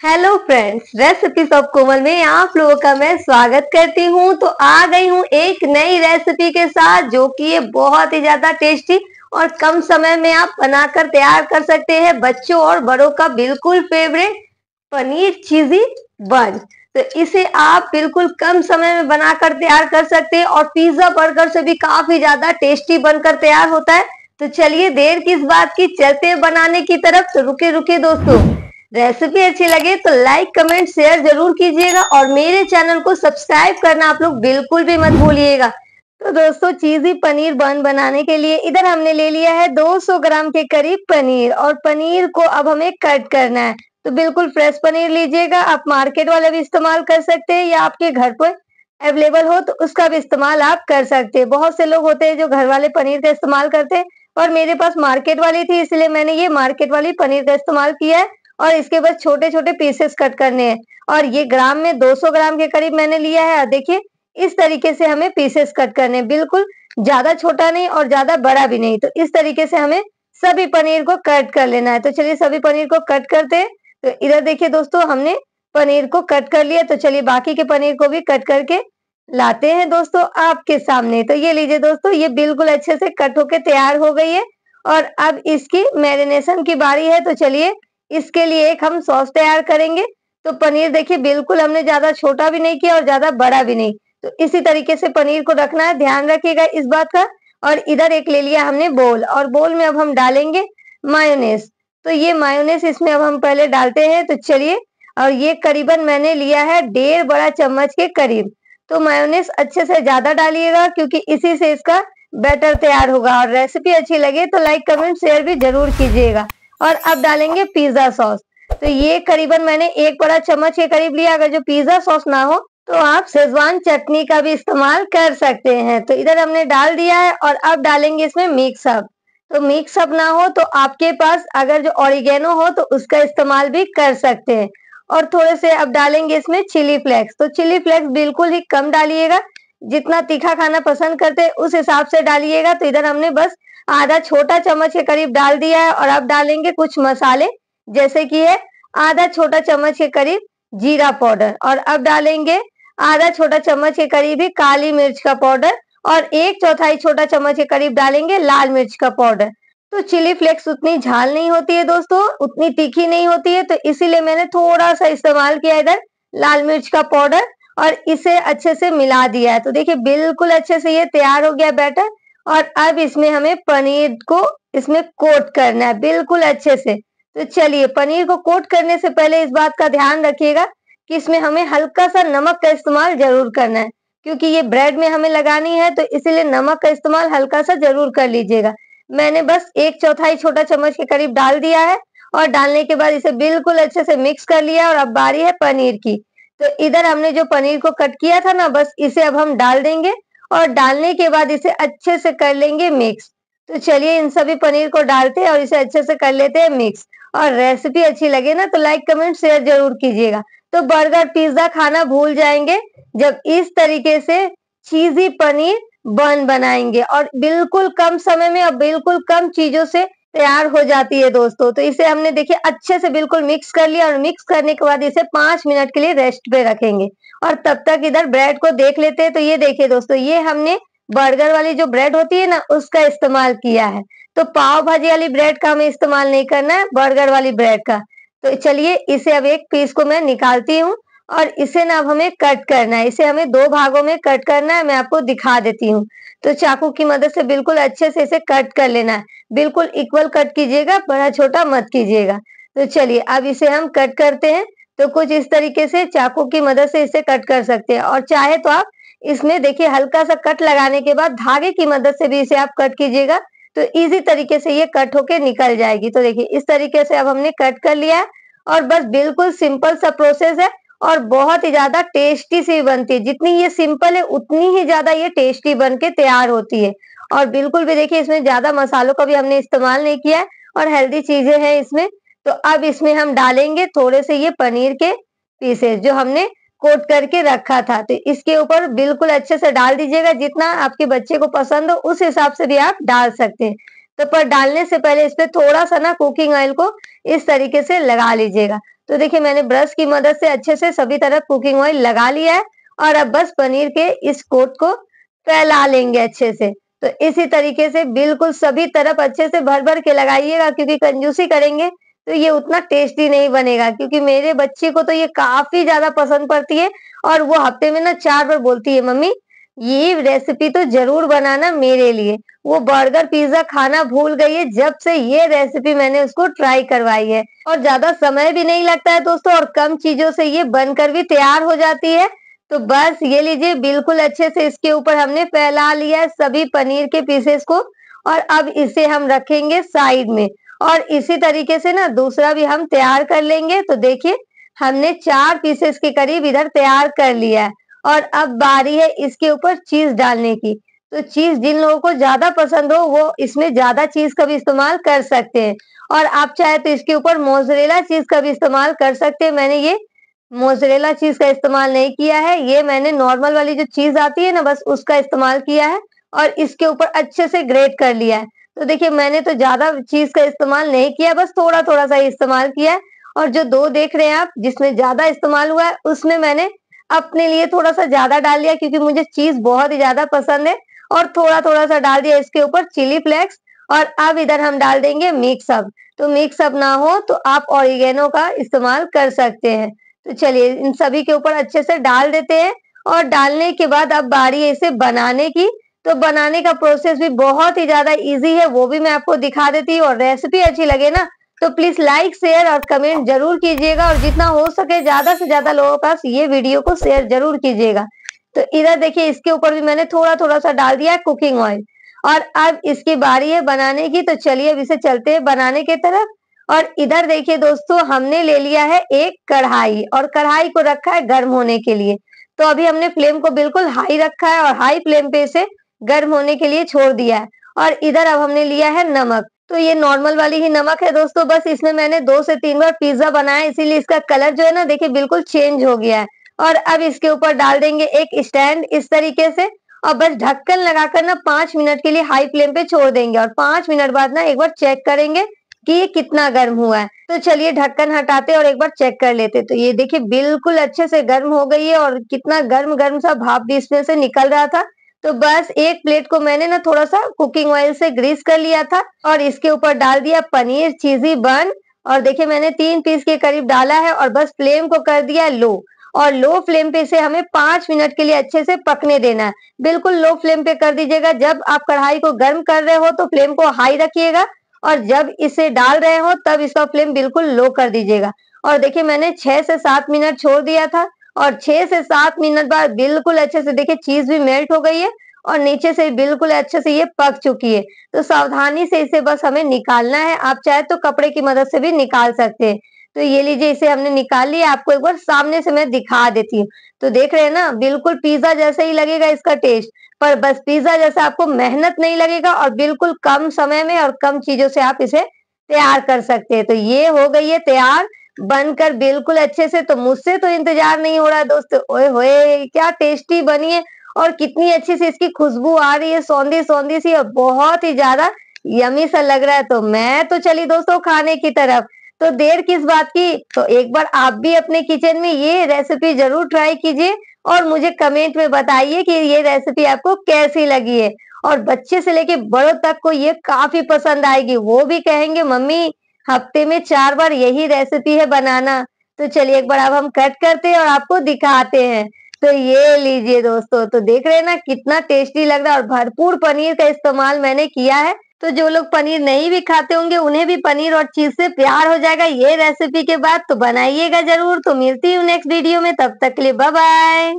Hello friends, recipes of कोमल में आप लोगों का मैं स्वागत करती हूँ। तो आ गई हूँ एक नई रेसिपी के साथ जो कि ये बहुत ही ज्यादा टेस्टी और कम समय में आप बनाकर तैयार कर सकते हैं। बच्चों और बड़ों का बिल्कुल फेवरेट पनीर चीजी बन। तो इसे आप बिल्कुल कम समय में बनाकर तैयार कर सकते हैं और पिज्जा बर्गर से भी काफी ज्यादा टेस्टी बनकर तैयार होता है। तो चलिए देर किस बात की, चलते हैं बनाने की तरफ। तो रुके रुके दोस्तों, रेसिपी अच्छी लगे तो लाइक कमेंट शेयर जरूर कीजिएगा और मेरे चैनल को सब्सक्राइब करना आप लोग बिल्कुल भी मत भूलिएगा। तो दोस्तों, चीजी पनीर बन बनाने के लिए इधर हमने ले लिया है 200 ग्राम के करीब पनीर और पनीर को अब हमें कट करना है। तो बिल्कुल फ्रेश पनीर लीजिएगा। आप मार्केट वाला भी इस्तेमाल कर सकते हैं या आपके घर पर अवेलेबल हो तो उसका भी इस्तेमाल आप कर सकते हैं। बहुत से लोग होते हैं जो घर वाले पनीर का इस्तेमाल करते हैं और मेरे पास मार्केट वाली थी, इसलिए मैंने ये मार्केट वाली पनीर का इस्तेमाल किया है। और इसके बाद छोटे छोटे पीसेस कट करने हैं और ये ग्राम में 200 ग्राम के करीब मैंने लिया है। देखिए इस तरीके से हमें पीसेस कट करने हैं, बिल्कुल ज्यादा छोटा नहीं और ज्यादा बड़ा भी नहीं। तो इस तरीके से हमें सभी पनीर को कट कर लेना है। तो चलिए सभी पनीर को कट करते हैं। तो इधर देखिए दोस्तों, हमने पनीर को कट कर लिया। तो चलिए बाकी के पनीर को भी कट करके लाते हैं दोस्तों आपके सामने। तो ये लीजिए दोस्तों, ये बिल्कुल अच्छे से कट होके तैयार हो गई है और अब इसकी मैरिनेशन की बारी है। तो चलिए इसके लिए एक हम सॉस तैयार करेंगे। तो पनीर देखिए बिल्कुल हमने ज्यादा छोटा भी नहीं किया और ज्यादा बड़ा भी नहीं। तो इसी तरीके से पनीर को रखना है, ध्यान रखिएगा इस बात का। और इधर एक ले लिया हमने बोल और बोल में अब हम डालेंगे मायोनेज। तो ये मायोनेज इसमें अब हम पहले डालते हैं। तो चलिए, और ये करीबन मैंने लिया है 1.5 बड़ा चम्मच के करीब। तो मायोनेज अच्छे से ज्यादा डालिएगा क्योंकि इसी से इसका बैटर तैयार होगा। और रेसिपी अच्छी लगे तो लाइक कमेंट शेयर भी जरूर कीजिएगा। और अब डालेंगे पिज्जा सॉस। तो ये करीबन मैंने 1 बड़ा चम्मच के करीब लिया। अगर जो पिज्जा सॉस ना हो तो आप शेजवान चटनी का भी इस्तेमाल कर सकते हैं। तो इधर हमने डाल दिया है और अब डालेंगे इसमें मिक्स अप। तो मिक्स अप ना हो तो आपके पास अगर जो ऑरिगेनो हो तो उसका इस्तेमाल भी कर सकते हैं। और थोड़े से अब डालेंगे इसमें चिली फ्लेक्स। तो चिली फ्लेक्स बिल्कुल ही कम डालिएगा, जितना तीखा खाना पसंद करते हैं उस हिसाब से डालिएगा। तो इधर हमने बस आधा छोटा चम्मच के करीब डाल दिया है। और अब डालेंगे कुछ मसाले, जैसे कि है आधा छोटा चम्मच के करीब जीरा पाउडर और अब डालेंगे आधा छोटा चम्मच के करीब ही काली मिर्च का पाउडर और 1/4 छोटा चम्मच के करीब डालेंगे लाल मिर्च का पाउडर। तो चिली फ्लेक्स उतनी झाल नहीं होती है दोस्तों, उतनी तीखी नहीं होती है, तो इसीलिए मैंने थोड़ा सा इस्तेमाल किया इधर लाल मिर्च का पाउडर और इसे अच्छे से मिला दिया है। तो देखिए बिल्कुल अच्छे से ये तैयार हो गया बैटर। और अब इसमें हमें पनीर को इसमें कोट करना है बिल्कुल अच्छे से। तो चलिए, पनीर को कोट करने से पहले इस बात का ध्यान रखिएगा कि इसमें हमें हल्का सा नमक का इस्तेमाल जरूर करना है, क्योंकि ये ब्रेड में हमें लगानी है। तो इसीलिए नमक का इस्तेमाल हल्का सा जरूर कर लीजिएगा। मैंने बस 1/4 छोटा चम्मच के करीब डाल दिया है और डालने के बाद इसे बिल्कुल अच्छे से मिक्स कर लिया। और अब बारी है पनीर की। तो इधर हमने जो पनीर को कट किया था ना, बस इसे अब हम डाल देंगे और डालने के बाद इसे अच्छे से कर लेंगे मिक्स। तो चलिए इन सभी पनीर को डालते हैं और इसे अच्छे से कर लेते हैं मिक्स। और रेसिपी अच्छी लगे ना तो लाइक कमेंट शेयर जरूर कीजिएगा। तो बर्गर पिज्जा खाना भूल जाएंगे जब इस तरीके से चीजी पनीर बन बनाएंगे और बिल्कुल कम समय में और बिल्कुल कम चीजों से तैयार हो जाती है दोस्तों। तो इसे हमने देखिए अच्छे से बिल्कुल मिक्स कर लिया और मिक्स करने के बाद इसे 5 मिनट के लिए रेस्ट पे रखेंगे। और तब तक इधर ब्रेड को देख लेते हैं। तो ये देखिए दोस्तों, ये हमने बर्गर वाली जो ब्रेड होती है ना उसका इस्तेमाल किया है। तो पाव भाजी वाली ब्रेड का हमें इस्तेमाल नहीं करना है, बर्गर वाली ब्रेड का। तो चलिए इसे अब एक पीस को मैं निकालती हूँ और इसे ना अब हमें कट करना है। इसे हमें 2 भागों में कट करना है, मैं आपको दिखा देती हूँ। तो चाकू की मदद से बिल्कुल अच्छे से इसे कट कर लेना है। बिल्कुल इक्वल कट कीजिएगा, बड़ा छोटा मत कीजिएगा। तो चलिए अब इसे हम कट करते हैं। तो कुछ इस तरीके से चाकू की मदद से इसे कट कर सकते हैं और चाहे तो आप इसमें देखिए हल्का सा कट लगाने के बाद धागे की मदद से भी इसे आप कट कीजिएगा। तो इजी तरीके से ये कट होके निकल जाएगी। तो देखिए इस तरीके से अब हमने कट कर लिया है और बस बिल्कुल सिंपल सा प्रोसेस है और बहुत ही ज्यादा टेस्टी सी बनती है। जितनी ये सिंपल है उतनी ही ज्यादा ये टेस्टी बन के तैयार होती है। और बिल्कुल भी देखिए इसमें ज्यादा मसालों का भी हमने इस्तेमाल नहीं किया है और हेल्दी चीजें हैं इसमें। तो अब इसमें हम डालेंगे थोड़े से ये पनीर के पीसेस जो हमने कोट करके रखा था। तो इसके ऊपर बिल्कुल अच्छे से डाल दीजिएगा, जितना आपके बच्चे को पसंद हो उस हिसाब से भी आप डाल सकते हैं। तो पर डालने से पहले इस पे थोड़ा सा ना कुकिंग ऑयल को इस तरीके से लगा लीजिएगा। तो देखिए मैंने ब्रश की मदद से अच्छे से सभी तरफ कुकिंग ऑयल लगा लिया है और अब बस पनीर के इस कोट को फैला लेंगे अच्छे से। तो इसी तरीके से बिल्कुल सभी तरफ अच्छे से भर-भर के लगाइएगा, क्योंकि कंजूसी करेंगे तो ये उतना टेस्टी नहीं बनेगा, क्योंकि मेरे बच्चे को तो ये काफ़ी ज़्यादा पसंद पड़ती है और वो हफ्ते में ना 4 बार बोलती है, मम्मी ये रेसिपी तो ज़रूर बनाना मेरे लिए। वो बर्गर, पिज़्ज़ा खाना भूल गई है जब से ये रेसिपी मैंने उसको ट्राई करवाई है। और ज़्यादा समय भी नहीं लगता है दोस्तों, और कम चीज़ों से ये बनकर भी तैयार हो जाती है। तो बस ये लीजिए, बिल्कुल अच्छे से इसके ऊपर हमने फैला लिया है सभी पनीर के पीसेस को, और अब इसे हम रखेंगे साइड में। और इसी तरीके से ना दूसरा भी हम तैयार कर लेंगे। तो देखिए हमने 4 पीसेस के करीब इधर तैयार कर लिया है, और अब बारी है इसके ऊपर चीज़ डालने की। तो चीज़ जिन लोगों को ज़्यादा पसंद हो वो इसमें ज़्यादा चीज़ का भी इस्तेमाल कर सकते हैं, और आप चाहे तो इसके ऊपर मोज़रेला चीज़ का भी इस्तेमाल कर सकते हैं। मैंने ये मोज़रेला चीज़ का इस्तेमाल नहीं किया है, ये मैंने नॉर्मल वाली जो चीज़ आती है ना, बस उसका इस्तेमाल किया है और इसके ऊपर अच्छे से ग्रेट कर लिया है। तो देखिए मैंने तो ज़्यादा चीज़ का इस्तेमाल नहीं किया, बस थोड़ा-थोड़ा सा ही इस्तेमाल किया है। और जो 2 देख रहे हैं आप जिसमें ज़्यादा इस्तेमाल हुआ है, उसमें मैंने अपने लिए थोड़ा-सा ज़्यादा डाल लिया, क्योंकि मुझे चीज़ बहुत ही ज़्यादा पसंद है, और थोड़ा-थोड़ा सा डाल दिया इसके ऊपर चिली फ्लेक्स। और अब इधर हम डाल देंगे मिक्स अप। तो मिक्स अप ना हो तो आप ऑरिगेनो का इस्तेमाल कर सकते हैं। तो चलिए इन सभी के ऊपर अच्छे से डाल देते हैं, और डालने के बाद अब बारी है इसे बनाने की। तो बनाने का प्रोसेस भी बहुत ही ज़्यादा ईज़ी है, वो भी मैं आपको दिखा देती हूँ। और रेसिपी अच्छी लगे ना तो प्लीज़ लाइक, शेयर और कमेंट ज़रूर कीजिएगा, और जितना हो सके ज़्यादा से ज़्यादा लोगों के पास ये वीडियो को शेयर ज़रूर कीजिएगा। तो इधर देखिए इसके ऊपर भी मैंने थोड़ा-थोड़ा सा डाल दिया है कुकिंग ऑयल, और अब इसकी बारी है बनाने की। तो चलिए अब इसे चलते हैं बनाने की तरफ। और इधर देखिए दोस्तों, हमने ले लिया है एक कढ़ाई, और कढ़ाई को रखा है गर्म होने के लिए। तो अभी हमने फ्लेम को बिल्कुल हाई रखा है और हाई फ्लेम पे इसे गर्म होने के लिए छोड़ दिया है। और इधर अब हमने लिया है नमक। तो ये नॉर्मल वाली ही नमक है दोस्तों, बस इसमें मैंने 2 से 3 बार पिज़्ज़ा बनाया, इसीलिए इसका कलर जो है ना देखिए बिल्कुल चेंज हो गया है। और अब इसके ऊपर डाल देंगे एक स्टैंड इस तरीके से, और बस ढक्कन लगाकर ना 5 मिनट के लिए हाई फ्लेम पे छोड़ देंगे, और 5 मिनट बाद ना एक बार चेक करेंगे कि ये कितना गर्म हुआ है। तो चलिए ढक्कन हटाते और एक बार चेक कर लेते। तो ये देखिए बिल्कुल अच्छे से गर्म हो गई है, और कितना गर्म-गर्म सा भाप भी इसमें से निकल रहा था। तो बस एक प्लेट को मैंने ना थोड़ा-सा कुकिंग ऑयल से ग्रीस कर लिया था, और इसके ऊपर डाल दिया पनीर चीज़ी बन। और देखिए मैंने 3 पीस के करीब डाला है, और बस फ्लेम को कर दिया लो, और लो फ्लेम पे इसे हमें 5 मिनट के लिए अच्छे से पकने देना है। बिल्कुल लो फ्लेम पे कर दीजिएगा। जब आप कढ़ाई को गर्म कर रहे हो तो फ्लेम को हाई रखिएगा, और जब इसे डाल रहे हो तब इसका फ्लेम बिल्कुल लो कर दीजिएगा। और देखिए मैंने 6 से 7 मिनट छोड़ दिया था, और 6 से 7 मिनट बाद बिल्कुल अच्छे से देखिए चीज़ भी मेल्ट हो गई है, और नीचे से बिल्कुल अच्छे से ये पक चुकी है। तो सावधानी से इसे बस हमें निकालना है। आप चाहे तो कपड़े की मदद से भी निकाल सकते हैं। तो ये लीजिए इसे हमने निकाल लिया, आपको एक बार सामने से मैं दिखा देती हूँ। तो देख रहे हैं ना, बिल्कुल पिज़्ज़ा जैसा ही लगेगा इसका टेस्ट, पर बस पिज़्ज़ा जैसा आपको मेहनत नहीं लगेगा, और बिल्कुल कम समय में और कम चीज़ों से आप इसे तैयार कर सकते हैं। तो ये हो गई है तैयार, बनकर बिल्कुल अच्छे से। तो मुझसे तो इंतज़ार नहीं हो रहा है दोस्तों। ओए होए! क्या टेस्टी बनी है, और कितनी अच्छी सी इसकी खुशबू आ रही है, सौंधी-सौंधी सी, और बहुत ही ज़्यादा यम्मी सा लग रहा है। तो मैं तो चली दोस्तों खाने की तरफ। तो देर किस बात की? तो एक बार आप भी अपने किचन में ये रेसिपी ज़रूर ट्राई कीजिए, और मुझे कमेंट में बताइए कि ये रेसिपी आपको कैसी लगी है। और बच्चे से लेके बड़ों तक को ये काफ़ी पसंद आएगी। वो भी कहेंगे मम्मी हफ्ते में 4 बार यही रेसिपी है बनाना। तो चलिए एक बार अब हम कट करते हैं और आपको दिखाते हैं। तो ये लीजिए दोस्तों, तो देख रहे हैं ना कितना टेस्टी लग रहा है, और भरपूर पनीर का इस्तेमाल मैंने किया है। तो जो लोग पनीर नहीं भी खाते होंगे उन्हें भी पनीर और चीज़ से प्यार हो जाएगा ये रेसिपी के बाद। तो बनाइएगा ज़रूर। तो मिलती हूँ नेक्स्ट वीडियो में, तब तक के लिए बाय बाय।